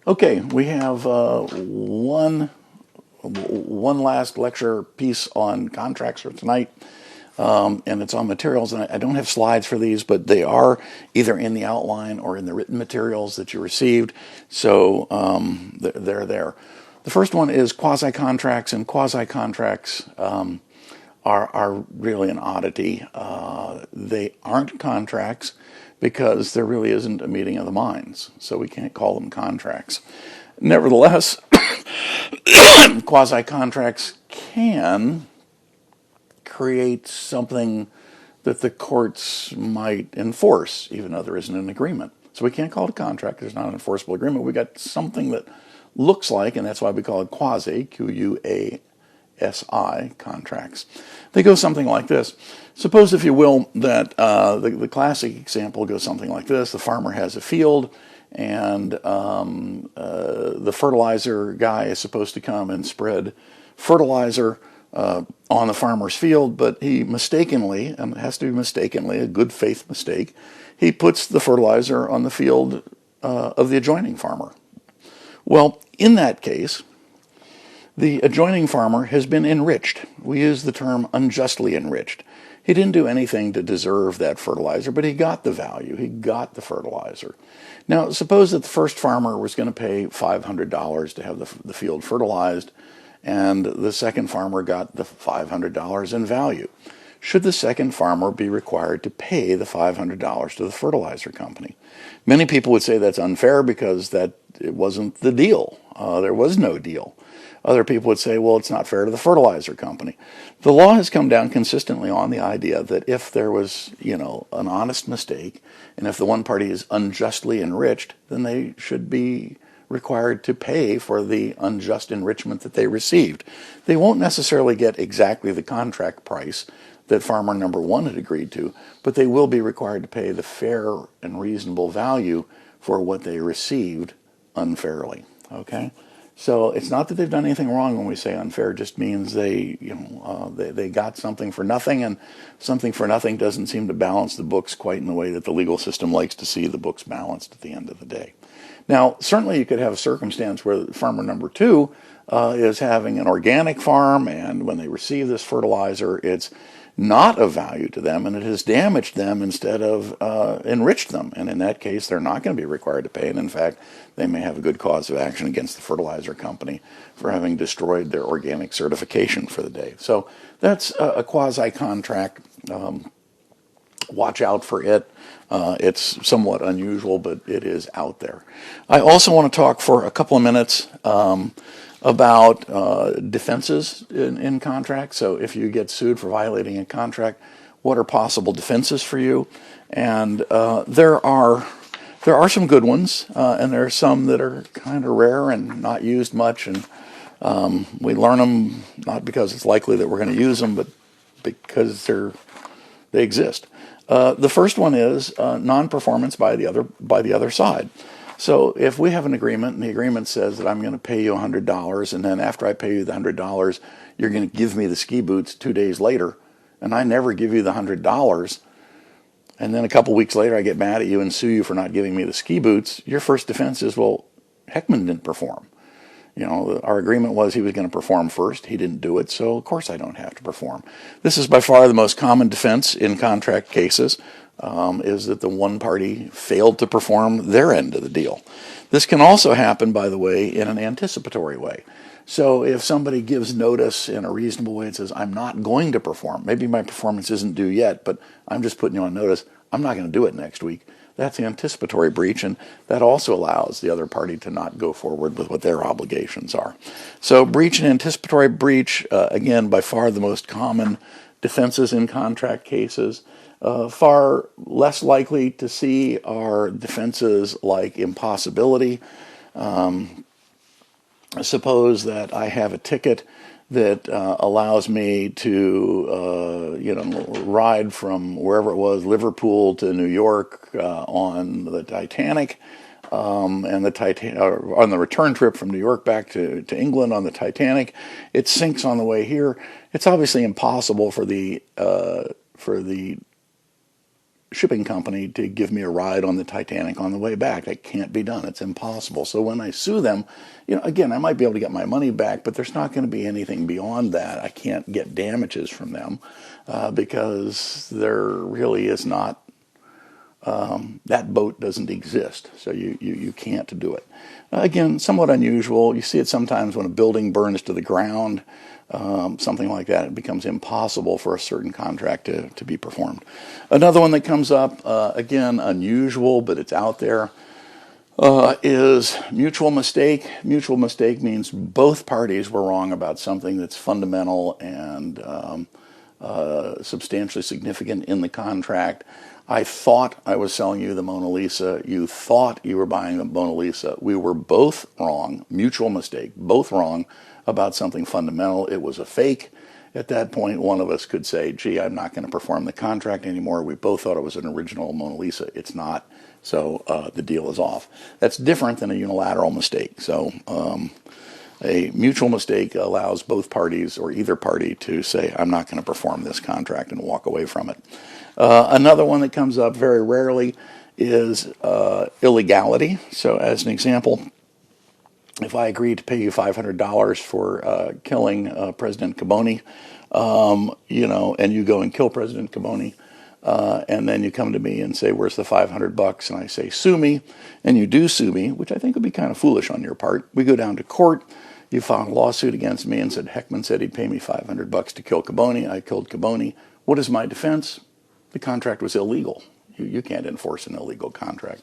Okay, we have one last lecture piece on contracts for tonight, and it's on materials. And I don't have slides for these, but they are either in the outline or in the written materials that you received, so they're there. The first one is quasi-contracts, and quasi-contracts are really an oddity. They aren't contracts because there really isn't a meeting of the minds, so we can't call them contracts. Nevertheless, quasi-contracts can create something that the courts might enforce, even though there isn't an agreement. So we can't call it a contract. There's not an enforceable agreement. We got something that looks like, and that's why we call it quasi, Q-U-A-S-I, contracts. They go something like this. Suppose, if you will, that the classic example goes something like this. The farmer has a field, and the fertilizer guy is supposed to come and spread fertilizer on the farmer's field, but he mistakenly, and it has to be mistakenly, a good faith mistake, he puts the fertilizer on the field of the adjoining farmer. Well, in that case, the adjoining farmer has been enriched. We use the term unjustly enriched. He didn't do anything to deserve that fertilizer, but he got the value. He got the fertilizer. Now, suppose that the first farmer was going to pay $500 to have the field fertilized, and the second farmer got the $500 in value. Should the second farmer be required to pay the $500 to the fertilizer company? Many people would say that's unfair because it wasn't the deal. There was no deal. Other people would say, well, it's not fair to the fertilizer company. The law has come down consistently on the idea that if there was, an honest mistake, and if the one party is unjustly enriched, then they should be required to pay for the unjust enrichment that they received. They won't necessarily get exactly the contract price that farmer number one had agreed to, but they will be required to pay the fair and reasonable value for what they received unfairly. Okay? So it's not that they've done anything wrong when we say unfair. It just means they got something for nothing, and something for nothing doesn't seem to balance the books quite in the way that the legal system likes to see the books balanced at the end of the day. Now, certainly you could have a circumstance where farmer number two is having an organic farm, and when they receive this fertilizer, it's not of value to them, and it has damaged them instead of enriched them. And in that case, they're not going to be required to pay. And in fact, they may have a good cause of action against the fertilizer company for having destroyed their organic certification for the day. So that's a quasi-contract. Watch out for it. It's somewhat unusual, but it is out there. I also want to talk for a couple of minutes about defenses in contracts. So if you get sued for violating a contract, what are possible defenses for you? And there are some good ones, and there are some that are kind of rare and not used much. And we learn them not because it's likely that we're going to use them, but because they exist. The first one is non-performance by the other side. So if we have an agreement, and the agreement says that I'm going to pay you $100, and then after I pay you the $100, you're going to give me the ski boots 2 days later, and I never give you the $100, and then a couple weeks later I get mad at you and sue you for not giving me the ski boots, your first defense is, well, Heckman didn't perform. Our agreement was he was going to perform first. He didn't do it, so of course I don't have to perform. This is by far the most common defense in contract cases, is that the one party failed to perform their end of the deal. This can also happen, by the way, in an anticipatory way. So if somebody gives notice in a reasonable way and says, I'm not going to perform, maybe my performance isn't due yet, but I'm just putting you on notice, I'm not going to do it next week. That's anticipatory breach, and that also allows the other party to not go forward with what their obligations are. So breach and anticipatory breach, again, by far the most common defenses in contract cases. Far less likely to see are defenses like impossibility. Suppose that I have a ticket that allows me to, ride from wherever it was, Liverpool to New York on the Titanic, and on the return trip from New York back to England on the Titanic. It sinks on the way here. It's obviously impossible for the shipping company to give me a ride on the Titanic on the way back. That can't be done. It's impossible. So when I sue them, again, I might be able to get my money back, but there's not going to be anything beyond that. I can't get damages from them because there really is not, that boat doesn't exist. So you can't do it. Again, somewhat unusual. You see it sometimes when a building burns to the ground. Something like that, it becomes impossible for a certain contract to be performed. Another one that comes up, again, unusual, but it's out there, is mutual mistake. Mutual mistake means both parties were wrong about something that's fundamental and substantially significant in the contract. I thought I was selling you the Mona Lisa. You thought you were buying the Mona Lisa. We were both wrong, mutual mistake, both wrong about something fundamental. It was a fake. At that point, one of us could say, gee, I'm not going to perform the contract anymore. We both thought it was an original Mona Lisa. It's not. So the deal is off. That's different than a unilateral mistake. So a mutual mistake allows both parties or either party to say, I'm not going to perform this contract and walk away from it. Another one that comes up very rarely is illegality. So as an example, if I agree to pay you $500 for killing President Kibone, and you go and kill President Kibone, and then you come to me and say, where's the $500? And I say, sue me, and you do sue me, which I think would be kind of foolish on your part. We go down to court. You filed a lawsuit against me and said Heckman said he'd pay me $500 to kill Kibone. I killed Kibone. What is my defense? The contract was illegal. You can't enforce an illegal contract.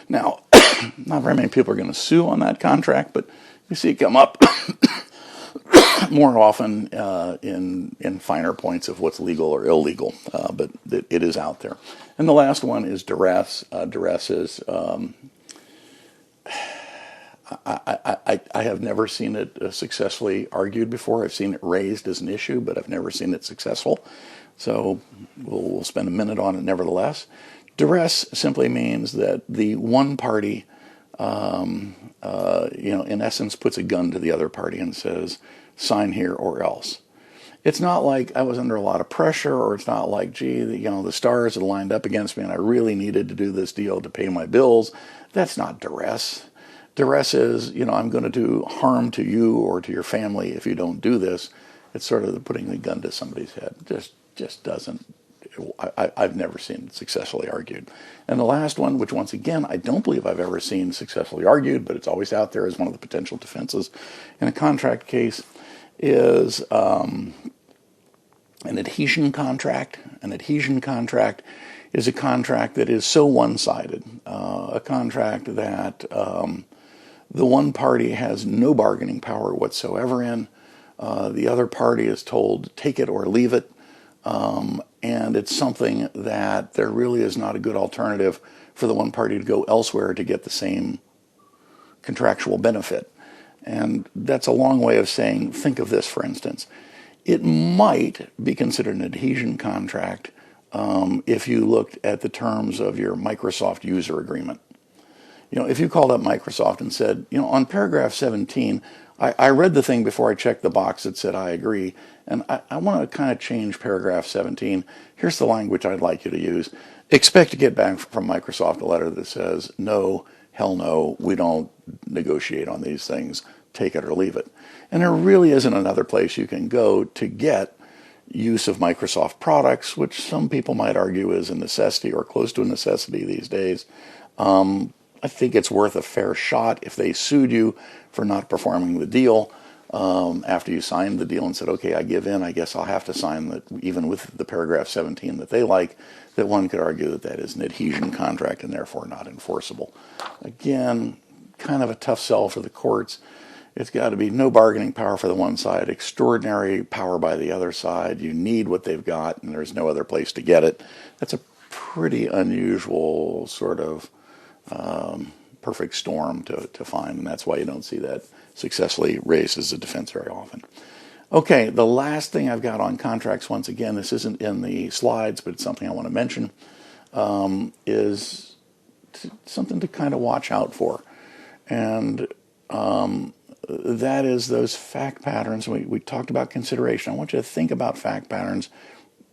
Now, not very many people are going to sue on that contract, but you see it come up more often in finer points of what's legal or illegal, but it is out there. And the last one is duress. Duress is, I have never seen it successfully argued before. I've seen it raised as an issue, but I've never seen it successful. So we'll spend a minute on it nevertheless. Duress simply means that the one party, in essence, puts a gun to the other party and says, sign here or else. It's not like I was under a lot of pressure, or it's not like, gee, the stars had lined up against me and I really needed to do this deal to pay my bills. That's not duress. Duress is, I'm going to do harm to you or to your family if you don't do this. It's sort of putting the gun to somebody's head. Just doesn't. I've never seen it successfully argued. And the last one, which once again, I don't believe I've ever seen successfully argued, but it's always out there as one of the potential defenses in a contract case, is an adhesion contract. An adhesion contract is a contract that is so one-sided, a contract that the one party has no bargaining power whatsoever in. The other party is told, take it or leave it. And it's something that there really is not a good alternative for the one party to go elsewhere to get the same contractual benefit. And that's a long way of saying, think of this, for instance. It might be considered an adhesion contract if you looked at the terms of your Microsoft user agreement. If you called up Microsoft and said, on paragraph 17, I read the thing before I checked the box that said I agree, and I want to kind of change paragraph 17. Here's the language I'd like you to use. Expect to get back from Microsoft a letter that says, no, hell no, we don't negotiate on these things, take it or leave it. And there really isn't another place you can go to get use of Microsoft products, which some people might argue is a necessity or close to a necessity these days. I think it's worth a fair shot if they sued you for not performing the deal after you signed the deal and said, okay, I give in, I guess I'll have to sign that, even with the paragraph 17 that they like, that one could argue that that is an adhesion contract and therefore not enforceable. Again, kind of a tough sell for the courts. It's got to be no bargaining power for the one side, extraordinary power by the other side. You need what they've got, and there's no other place to get it. That's a pretty unusual sort of perfect storm to find, and that's why you don't see that successfully raised as a defense very often. Okay, the last thing I've got on contracts, once again, this isn't in the slides, but it's something I want to mention, is something to kind of watch out for. And that is those fact patterns. We talked about consideration. I want you to think about fact patterns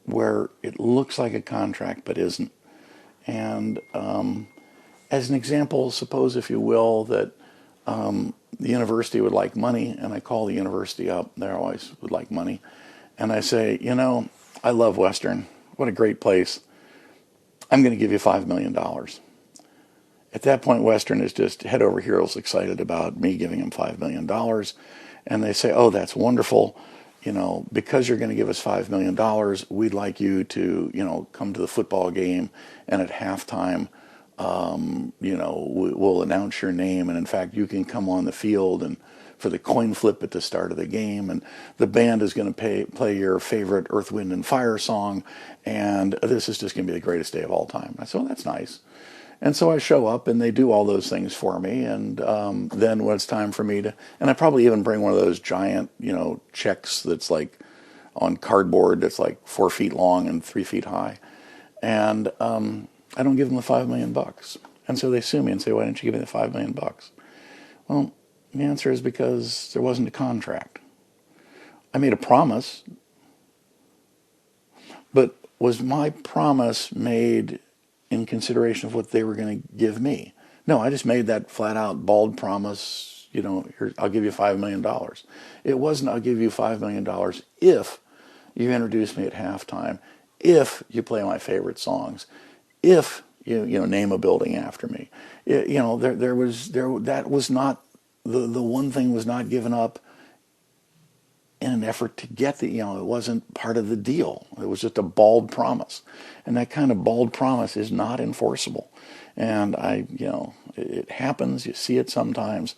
where it looks like a contract but isn't. And as an example, suppose, if you will, that the university would like money, and I call the university up. They always would like money. And I say, you know, I love Western. What a great place. I'm going to give you $5 million. At that point, Western is just head over heels excited about me giving him $5 million. And they say, oh, that's wonderful. You know, because you're going to give us $5 million, we'd like you to, you know, come to the football game, and at halftime, you know, we'll announce your name, and in fact, you can come on the field and for the coin flip at the start of the game, and the band is going to play your favorite Earth, Wind, and Fire song, and this is just going to be the greatest day of all time. I said, well, that's nice. And so I show up, and they do all those things for me. And then when it's time for me to, and I probably even bring one of those giant, you know, checks that's like on cardboard that's like 4 feet long and 3 feet high. And I don't give them the $5 million. And so they sue me and say, why didn't you give me the $5 million? Well, the answer is because there wasn't a contract. I made a promise, but was my promise made in consideration of what they were going to give me? No, I just made that flat out bald promise, you know, here, I'll give you $5 million. It wasn't, I'll give you $5 million if you introduce me at halftime, if you play my favorite songs, if you know, name a building after me. You know, that was not, the one thing was not given up in an effort to get the, you know, it wasn't part of the deal. It was just a bald promise. And that kind of bald promise is not enforceable. And you know, it happens, you see it sometimes.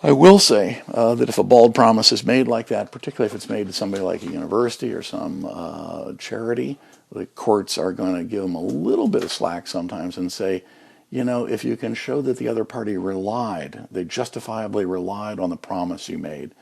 I will say that if a bald promise is made like that, particularly if it's made to somebody like a university or some charity, the courts are going to give them a little bit of slack sometimes and say, you know, if you can show that the other party they justifiably relied on the promise you made,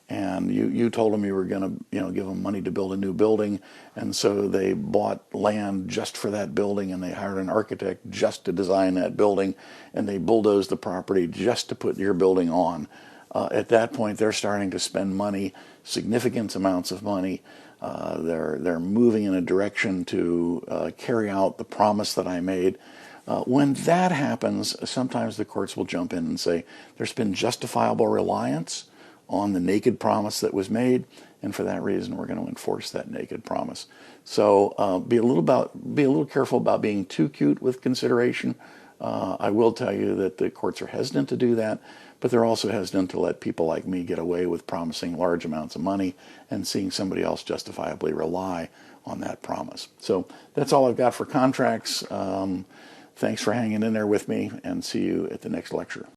and you told them you were going to, you know, give them money to build a new building, and so they bought land just for that building, and they hired an architect just to design that building, and they bulldozed the property just to put your building on. At that point, they're starting to spend money, significant amounts of money. They're moving in a direction to carry out the promise that I made. When that happens, sometimes the courts will jump in and say there's been justifiable reliance on the naked promise that was made, and for that reason, we're going to enforce that naked promise. So be a little careful about being too cute with consideration. I will tell you that the courts are hesitant to do that, but they're also hesitant to let people like me get away with promising large amounts of money and seeing somebody else justifiably rely on that promise. So that's all I've got for contracts. Thanks for hanging in there with me, and see you at the next lecture.